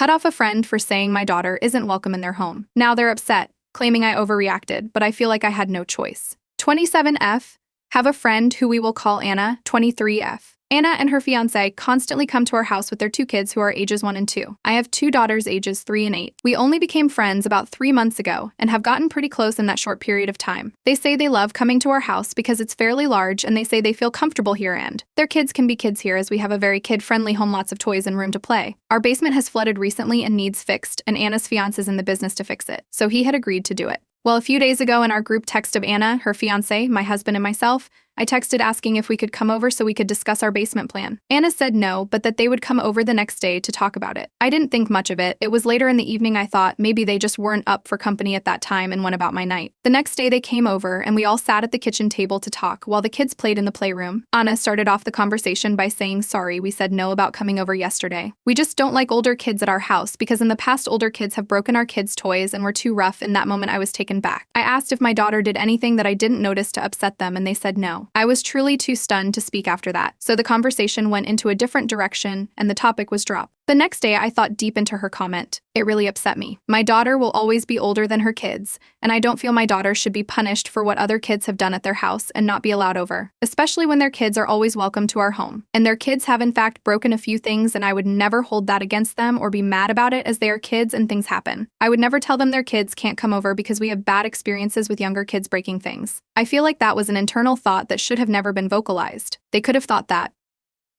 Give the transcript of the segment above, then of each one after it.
cut off a friend for saying my daughter isn't welcome in their home. Now they're upset, claiming I overreacted, but I feel like I had no choice. 27F. Have a friend who we will call Anna, 23F. Anna and her fiancé constantly come to our house with their 2 kids who are ages 1 and 2. I have 2 daughters ages 3 and 8. We only became friends about 3 months ago and have gotten pretty close in that short period of time. They say they love coming to our house because it's fairly large and they say they feel comfortable here and their kids can be kids here as we have a very kid-friendly home, lots of toys and room to play. Our basement has flooded recently and needs fixed, and Anna's fiancé is in the business to fix it, so he had agreed to do it. Well, a few days ago in our group text of Anna, her fiancé, my husband, and myself, I texted asking if we could come over so we could discuss our basement plan. Anna said no, but that they would come over the next day to talk about it. I didn't think much of it. It was later in the evening I thought maybe they just weren't up for company at that time and went about my night. The next day they came over and we all sat at the kitchen table to talk while the kids played in the playroom. Anna started off the conversation by saying sorry, we said no about coming over yesterday. We just don't like older kids at our house because in the past older kids have broken our kids' toys and were too rough. In that moment I was taken back. I asked if my daughter did anything that I didn't notice to upset them and they said no. I was truly too stunned to speak after that, so the conversation went into a different direction and the topic was dropped. The next day I thought deep into her comment. It really upset me. My daughter will always be older than her kids, and I don't feel my daughter should be punished for what other kids have done at their house and not be allowed over, especially when their kids are always welcome to our home. And their kids have in fact broken a few things, and I would never hold that against them or be mad about it as they are kids and things happen. I would never tell them their kids can't come over because we have bad experiences with younger kids breaking things. I feel like that was an internal thought that should have never been vocalized. They could have thought that,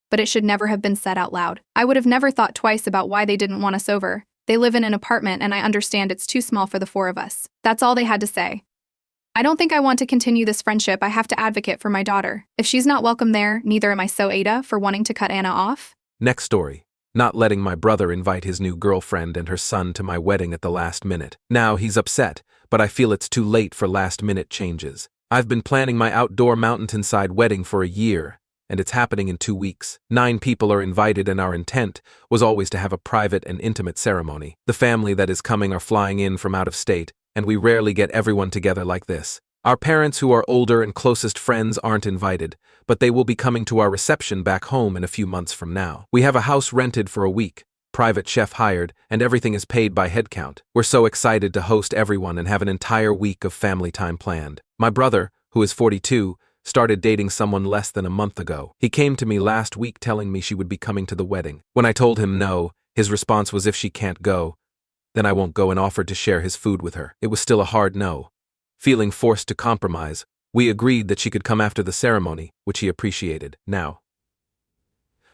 but it should never have been said out loud. I would have never thought twice about why they didn't want us over. They live in an apartment and I understand it's too small for the 4 of us. That's all they had to say. I don't think I want to continue this friendship. I have to advocate for my daughter. If she's not welcome there, neither am I. So Ada for wanting to cut Anna off. Next story. Not letting my brother invite his new girlfriend and her son to my wedding at the last minute. Now he's upset, but I feel it's too late for last-minute changes. I've been planning my outdoor mountainside wedding for a year, and it's happening in 2 weeks. 9 people are invited and our intent was always to have a private and intimate ceremony. The family that is coming are flying in from out of state, and we rarely get everyone together like this. Our parents, who are older and closest friends, aren't invited, but they will be coming to our reception back home in a few months from now. We have a house rented for a week, private chef hired, and everything is paid by head count. We're so excited to host everyone and have an entire week of family time planned. My brother, who is 42, started dating someone less than a month ago. He came to me last week telling me she would be coming to the wedding. When I told him no, his response was if she can't go, then I won't go, and offered to share his food with her. It was still a hard no. Feeling forced to compromise, we agreed that she could come after the ceremony, which he appreciated. Now,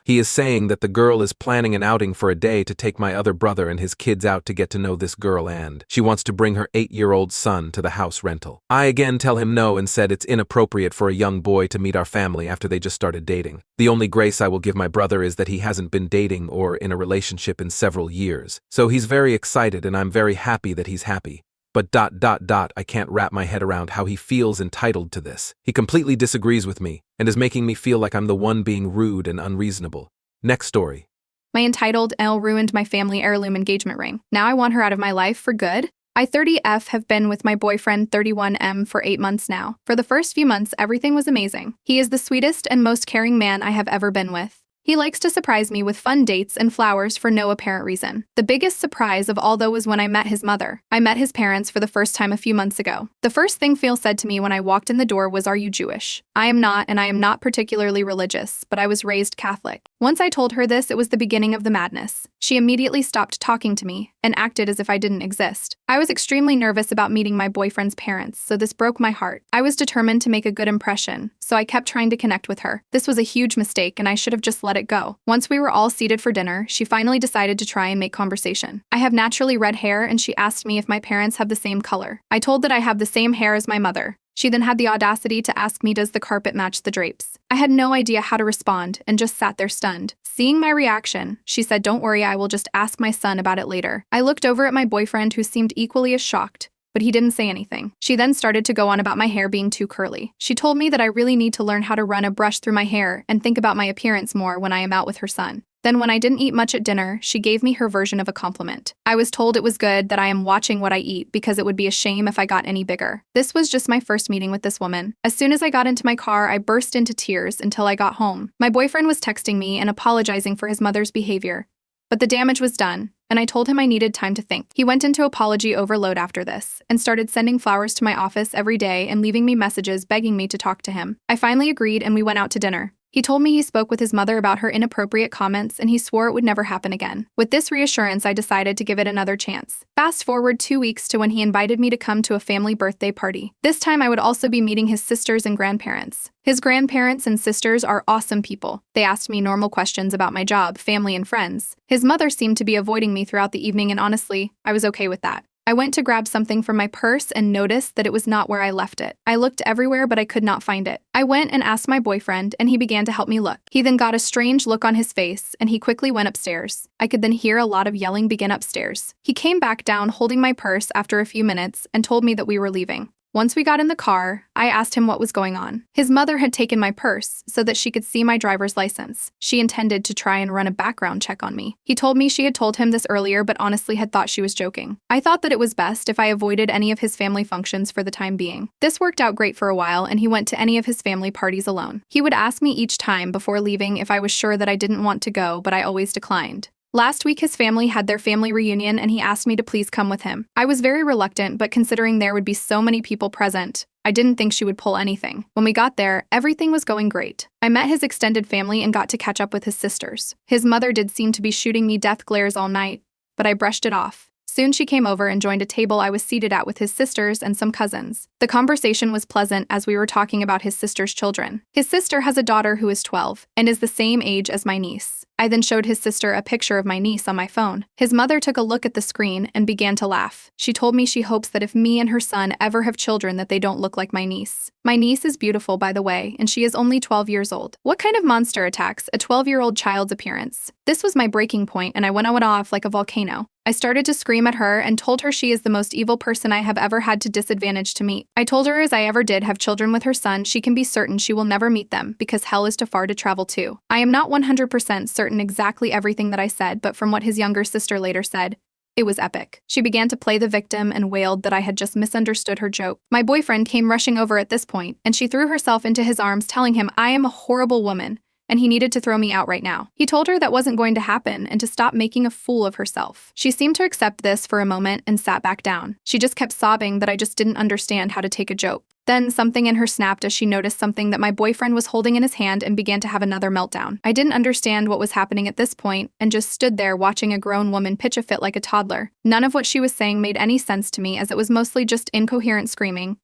he is saying that the girl is planning an outing for a day to take my other brother and his kids out to get to know this girl, and she wants to bring her 8-year-old son to the house rental. I again tell him no and said it's inappropriate for a young boy to meet our family after they just started dating. The only grace I will give my brother is that he hasn't been dating or in a relationship in several years. So he's very excited and I'm very happy that he's happy. But I can't wrap my head around how he feels entitled to this. He completely disagrees with me and is making me feel like I'm the one being rude and unreasonable. Next story. My entitled L ruined my family heirloom engagement ring. Now I want her out of my life for good. I 30F have been with my boyfriend 31M for 8 months now. For the first few months, everything was amazing. He is the sweetest and most caring man I have ever been with. He likes to surprise me with fun dates and flowers for no apparent reason. The biggest surprise of all, though, was when I met his mother. I met his parents for the first time a few months ago. The first thing Phil said to me when I walked in the door was, "Are you Jewish?" I am not, and I am not particularly religious, but I was raised Catholic. Once I told her this, it was the beginning of the madness. She immediately stopped talking to me and acted as if I didn't exist. I was extremely nervous about meeting my boyfriend's parents, so this broke my heart. I was determined to make a good impression, so I kept trying to connect with her. This was a huge mistake, and I should have just let it go. Once we were all seated for dinner, she finally decided to try and make conversation. I have naturally red hair, and she asked me if my parents have the same color. I told that I have the same hair as my mother. She then had the audacity to ask me, does the carpet match the drapes? I had no idea how to respond and just sat there stunned. Seeing my reaction, she said, "Don't worry, I will just ask my son about it later." I looked over at my boyfriend, who seemed equally as shocked, but he didn't say anything. She then started to go on about my hair being too curly. She told me that I really need to learn how to run a brush through my hair and think about my appearance more when I am out with her son. Then when I didn't eat much at dinner, she gave me her version of a compliment. I was told it was good that I am watching what I eat because it would be a shame if I got any bigger. This was just my first meeting with this woman. As soon as I got into my car, I burst into tears until I got home. My boyfriend was texting me and apologizing for his mother's behavior, but the damage was done, and I told him I needed time to think. He went into apology overload after this, and started sending flowers to my office every day and leaving me messages begging me to talk to him. I finally agreed and we went out to dinner. He told me he spoke with his mother about her inappropriate comments and he swore it would never happen again. With this reassurance, I decided to give it another chance. Fast forward 2 weeks to when he invited me to come to a family birthday party. This time I would also be meeting his sisters and grandparents. His grandparents and sisters are awesome people. They asked me normal questions about my job, family, and friends. His mother seemed to be avoiding me throughout the evening, and honestly, I was okay with that. I went to grab something from my purse and noticed that it was not where I left it. I looked everywhere, but I could not find it. I went and asked my boyfriend, and he began to help me look. He then got a strange look on his face, and he quickly went upstairs. I could then hear a lot of yelling begin upstairs. He came back down holding my purse after a few minutes and told me that we were leaving. Once we got in the car, I asked him what was going on. His mother had taken my purse so that she could see my driver's license. She intended to try and run a background check on me. He told me she had told him this earlier but honestly had thought she was joking. I thought that it was best if I avoided any of his family functions for the time being. This worked out great for a while and he went to any of his family parties alone. He would ask me each time before leaving if I was sure that I didn't want to go, but I always declined. Last week, his family had their family reunion and he asked me to please come with him. I was very reluctant, but considering there would be so many people present, I didn't think she would pull anything. When we got there, everything was going great. I met his extended family and got to catch up with his sisters. His mother did seem to be shooting me death glares all night, but I brushed it off. Soon she came over and joined a table I was seated at with his sisters and some cousins. The conversation was pleasant as we were talking about his sister's children. His sister has a daughter who is 12 and is the same age as my niece. I then showed his sister a picture of my niece on my phone. His mother took a look at the screen and began to laugh. She told me she hopes that if me and her son ever have children that they don't look like my niece. My niece is beautiful, by the way, and she is only 12 years old. What kind of monster attacks a 12-year-old child's appearance? This was my breaking point and I went off like a volcano. I started to scream at her and told her she is the most evil person I have ever had to disadvantage to meet. I told her as I ever did have children with her son, she can be certain she will never meet them because hell is too far to travel to. I am not 100% certain exactly everything that I said, but from what his younger sister later said, it was epic. She began to play the victim and wailed that I had just misunderstood her joke. My boyfriend came rushing over at this point, and she threw herself into his arms telling him I am a horrible woman and he needed to throw me out right now. He told her that wasn't going to happen and to stop making a fool of herself. She seemed to accept this for a moment and sat back down. She just kept sobbing that I just didn't understand how to take a joke. Then something in her snapped as she noticed something that my boyfriend was holding in his hand and began to have another meltdown. I didn't understand what was happening at this point and just stood there watching a grown woman pitch a fit like a toddler. None of what she was saying made any sense to me as it was mostly just incoherent screaming.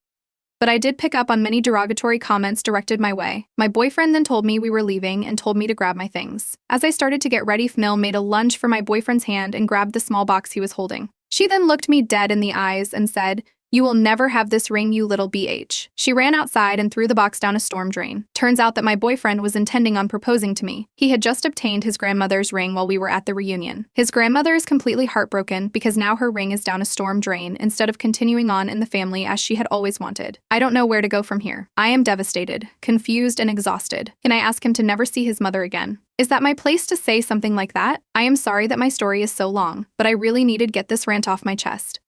But I did pick up on many derogatory comments directed my way. My boyfriend then told me we were leaving and told me to grab my things. As I started to get ready, Fnil made a lunge for my boyfriend's hand and grabbed the small box he was holding. She then looked me dead in the eyes and said, "You will never have this ring, you little BH." She ran outside and threw the box down a storm drain. Turns out that my boyfriend was intending on proposing to me. He had just obtained his grandmother's ring while we were at the reunion. His grandmother is completely heartbroken because now her ring is down a storm drain instead of continuing on in the family as she had always wanted. I don't know where to go from here. I am devastated, confused, and exhausted. Can I ask him to never see his mother again? Is that my place to say something like that? I am sorry that my story is so long, but I really needed to get this rant off my chest.